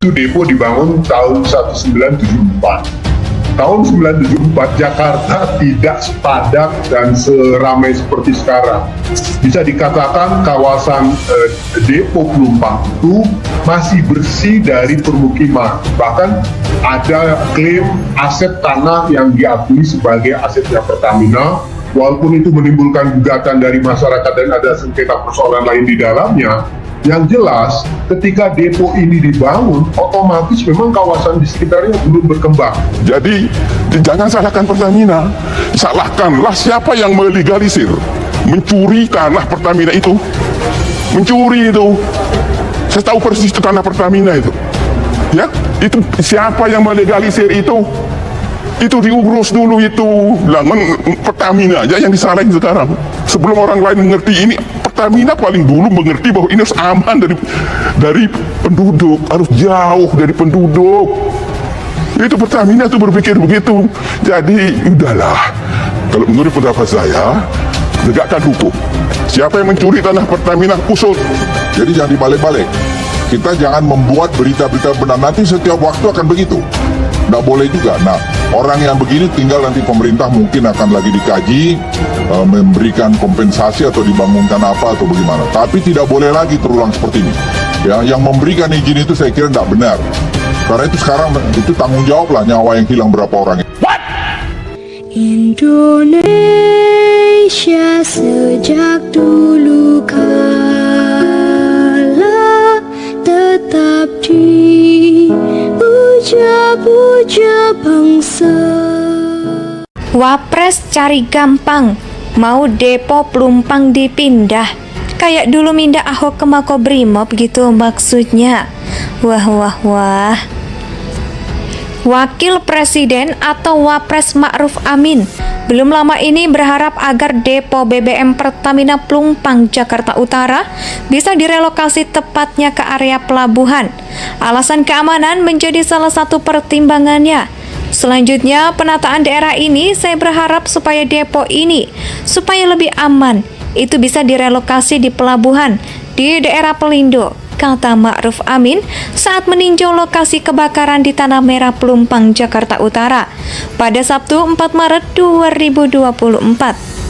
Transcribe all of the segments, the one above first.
Itu depo dibangun tahun 1974. Tahun 1974 Jakarta tidak sepadat dan seramai seperti sekarang. Bisa dikatakan kawasan depo Pelumpang itu masih bersih dari permukiman. Bahkan ada klaim aset tanah yang diakui sebagai asetnya Pertamina. Walaupun itu menimbulkan gugatan dari masyarakat dan ada sengketa persoalan lain di dalamnya, yang jelas ketika depo ini dibangun, otomatis memang kawasan di sekitarnya belum berkembang. Jadi jangan salahkan Pertamina, salahkanlah siapa yang melegalisir, mencuri tanah Pertamina itu, mencuri itu. Saya tahu persis itu tanah Pertamina itu, ya itu siapa yang melegalisir itu diurus dulu itu, Pertamina aja yang disalahin sekarang. Sebelum orang lain mengerti ini, Pertamina paling dulu mengerti bahwa ini harus aman dari penduduk, harus jauh dari penduduk. Itu Pertamina tuh berpikir begitu. Jadi udahlah, kalau menurut pendapat saya, tegakkan hukum. Siapa yang mencuri tanah Pertamina, usut. Jadi jangan dibalik-balik. Kita jangan membuat berita-berita benar, nanti setiap waktu akan begitu. Nggak boleh juga. Nah, orang yang begini tinggal nanti pemerintah mungkin akan lagi dikaji, memberikan kompensasi atau dibangunkan apa atau bagaimana. Tapi tidak boleh lagi terulang seperti ini. Ya, yang memberikan izin itu saya kira tidak benar. Karena itu sekarang itu tanggung jawab lah nyawa yang hilang berapa orang. What? Indonesia sejak dulu kala tetap dipuja-puja bangsa. Wapres cari gampang, mau depo Pelumpang dipindah. Kayak dulu mindah Ahok ke Makobrimob gitu maksudnya. Wah. Wakil Presiden atau Wapres Ma'ruf Amin belum lama ini berharap agar depo BBM Pertamina Pelumpang Jakarta Utara bisa direlokasi tepatnya ke area pelabuhan. Alasan keamanan menjadi salah satu pertimbangannya. Selanjutnya, penataan daerah ini saya berharap supaya depo ini supaya lebih aman, itu bisa direlokasi di pelabuhan di daerah Pelindo, kata Ma'ruf Amin saat meninjau lokasi kebakaran di Tanah Merah Pelumpang, Jakarta Utara pada Sabtu 4 Maret 2024.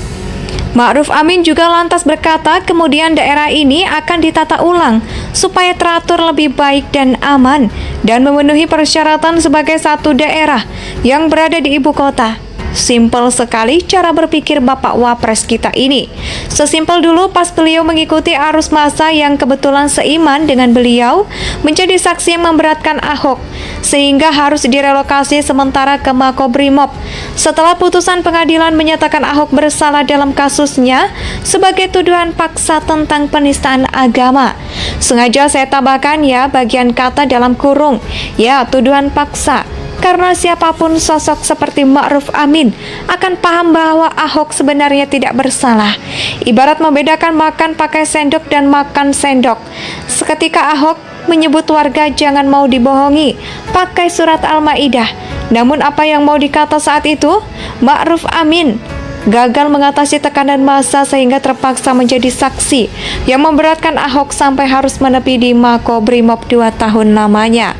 Ma'ruf Amin juga lantas berkata kemudian daerah ini akan ditata ulang supaya teratur lebih baik dan aman dan memenuhi persyaratan sebagai satu daerah yang berada di ibu kota. Simpel sekali cara berpikir Bapak Wapres kita ini. Sesimpel dulu pas beliau mengikuti arus massa yang kebetulan seiman dengan beliau menjadi saksi yang memberatkan Ahok sehingga harus direlokasi sementara ke Makobrimob. Setelah putusan pengadilan menyatakan Ahok bersalah dalam kasusnya sebagai tuduhan paksa tentang penistaan agama. Sengaja saya tambahkan ya bagian kata dalam kurung, ya tuduhan paksa. Karena siapapun sosok seperti Ma'ruf Amin akan paham bahwa Ahok sebenarnya tidak bersalah. Ibarat membedakan makan pakai sendok dan makan sendok. Seketika Ahok menyebut warga jangan mau dibohongi pakai surat Al-Maidah. Namun apa yang mau dikata saat itu? Ma'ruf Amin gagal mengatasi tekanan massa sehingga terpaksa menjadi saksi yang memberatkan Ahok sampai harus menepi di Makobrimob 2 tahun lamanya.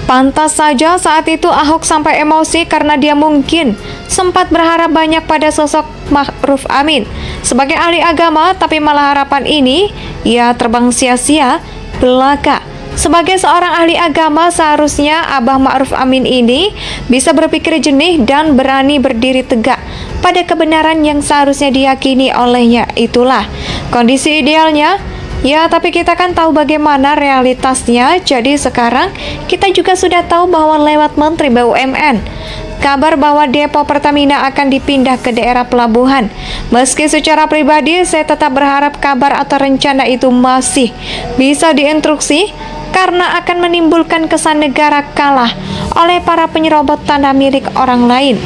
Pantas saja saat itu Ahok sampai emosi karena dia mungkin sempat berharap banyak pada sosok Ma'ruf Amin sebagai ahli agama, tapi malah harapan ini ya terbang sia-sia belaka. Sebagai seorang ahli agama seharusnya Abah Ma'ruf Amin ini bisa berpikir jernih dan berani berdiri tegak pada kebenaran yang seharusnya diyakini olehnya. Itulah kondisi idealnya. Ya, tapi kita kan tahu bagaimana realitasnya. Jadi sekarang kita juga sudah tahu bahwa lewat Menteri BUMN kabar bahwa depo Pertamina akan dipindah ke daerah pelabuhan. Meski secara pribadi saya tetap berharap kabar atau rencana itu masih bisa diinstruksi karena akan menimbulkan kesan negara kalah oleh para penyerobot tanah milik orang lain.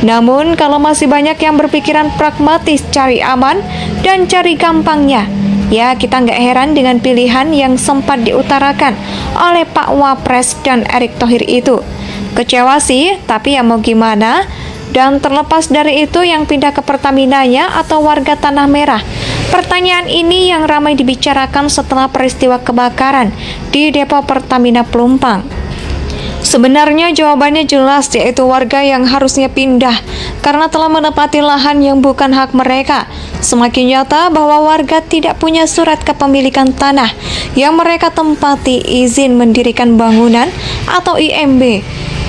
Namun kalau masih banyak yang berpikiran pragmatis, cari aman dan cari gampangnya, ya kita nggak heran dengan pilihan yang sempat diutarakan oleh Pak Wapres dan Erick Thohir itu. Kecewa sih, tapi ya mau gimana. Dan terlepas dari itu yang pindah ke Pertaminanya atau warga Tanah Merah Pertanyaan ini yang ramai dibicarakan setelah peristiwa kebakaran di depo Pertamina Pelumpang. Sebenarnya jawabannya jelas, yaitu warga yang harusnya pindah karena telah menempati lahan yang bukan hak mereka. Semakin nyata bahwa warga tidak punya surat kepemilikan tanah yang mereka tempati izin mendirikan bangunan atau IMB.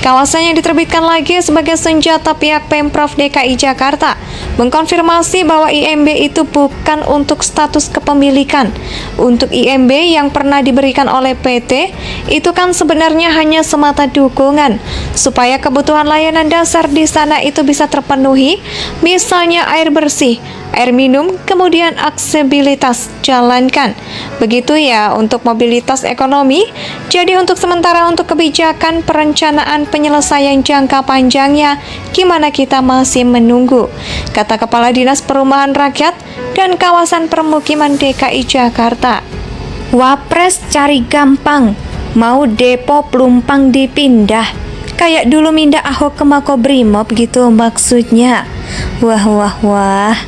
Kawasan yang diterbitkan lagi sebagai senjata pihak Pemprov DKI Jakarta mengkonfirmasi bahwa IMB itu bukan untuk status kepemilikan. Untuk IMB yang pernah diberikan oleh PT, itu kan sebenarnya hanya semata dukungan supaya kebutuhan layanan dasar di sana itu bisa terpenuhi, misalnya air bersih, air minum, kemudian aksesibilitas jalankan. Begitu ya untuk mobilitas ekonomi. Jadi untuk sementara untuk kebijakan perencanaan penyelesaian jangka panjangnya, gimana kita masih menunggu, kata Kepala Dinas Perumahan Rakyat dan Kawasan Permukiman DKI Jakarta. Wapres cari gampang, mau depo Pelumpang dipindah. Kayak dulu mindah Ahok ke Makobrimob gitu maksudnya. Wah.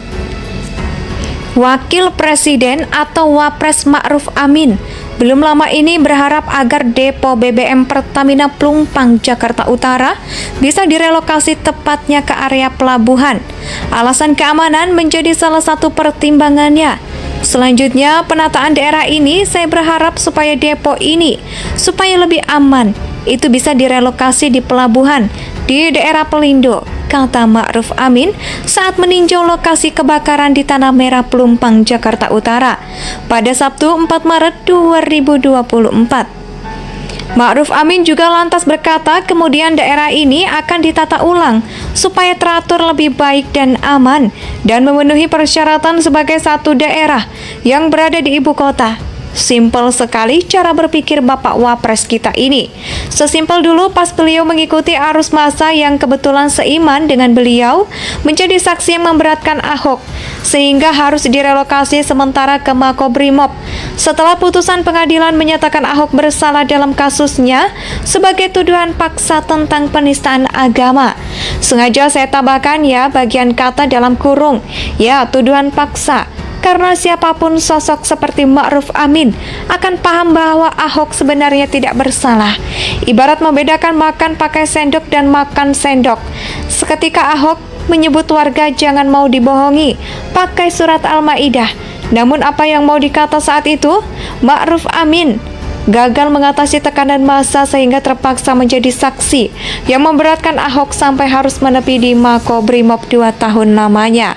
Wakil Presiden atau Wapres Ma'ruf Amin belum lama ini berharap agar depo BBM Pertamina Pelumpang Jakarta Utara bisa direlokasi tepatnya ke area pelabuhan. Alasan keamanan menjadi salah satu pertimbangannya. Selanjutnya, penataan daerah ini saya berharap supaya depo ini supaya lebih aman, itu bisa direlokasi di pelabuhan di daerah Pelindo, kata Ma'ruf Amin saat meninjau lokasi kebakaran di Tanah Merah Pelumpang, Jakarta Utara pada Sabtu 4 Maret 2024. Ma'ruf Amin juga lantas berkata kemudian daerah ini akan ditata ulang supaya teratur lebih baik dan aman dan memenuhi persyaratan sebagai satu daerah yang berada di ibu kota. Simpel sekali cara berpikir Bapak Wapres kita ini. Sesimpel dulu pas beliau mengikuti arus massa yang kebetulan seiman dengan beliau menjadi saksi yang memberatkan Ahok, sehingga harus direlokasi sementara ke Makobrimob. Setelah putusan pengadilan menyatakan Ahok bersalah dalam kasusnya sebagai tuduhan paksa tentang penistaan agama. Sengaja saya tambahkan ya bagian kata dalam kurung, ya tuduhan paksa. Karena siapapun sosok seperti Ma'ruf Amin akan paham bahwa Ahok sebenarnya tidak bersalah. Ibarat membedakan makan pakai sendok dan makan sendok. Seketika Ahok menyebut warga jangan mau dibohongi pakai surat Al-Maidah. Namun apa yang mau dikata saat itu? Ma'ruf Amin gagal mengatasi tekanan massa sehingga terpaksa menjadi saksi yang memberatkan Ahok sampai harus menepi di Makobrimob 2 tahun lamanya.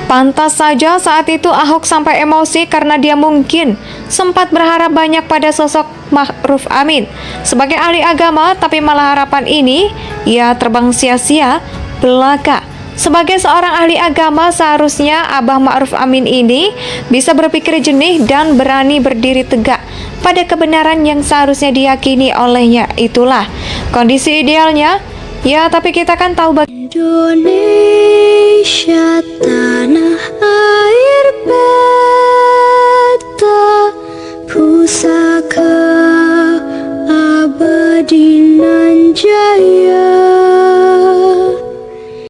Pantas saja saat itu Ahok sampai emosi karena dia mungkin sempat berharap banyak pada sosok Ma'ruf Amin sebagai ahli agama, tapi malah harapan ini ya terbang sia-sia belaka. Sebagai seorang ahli agama, seharusnya Abah Ma'ruf Amin ini bisa berpikir jernih dan berani berdiri tegak pada kebenaran yang seharusnya diyakini olehnya. Itulah kondisi idealnya. Ya, tapi kita kan tahu Indonesia tanah air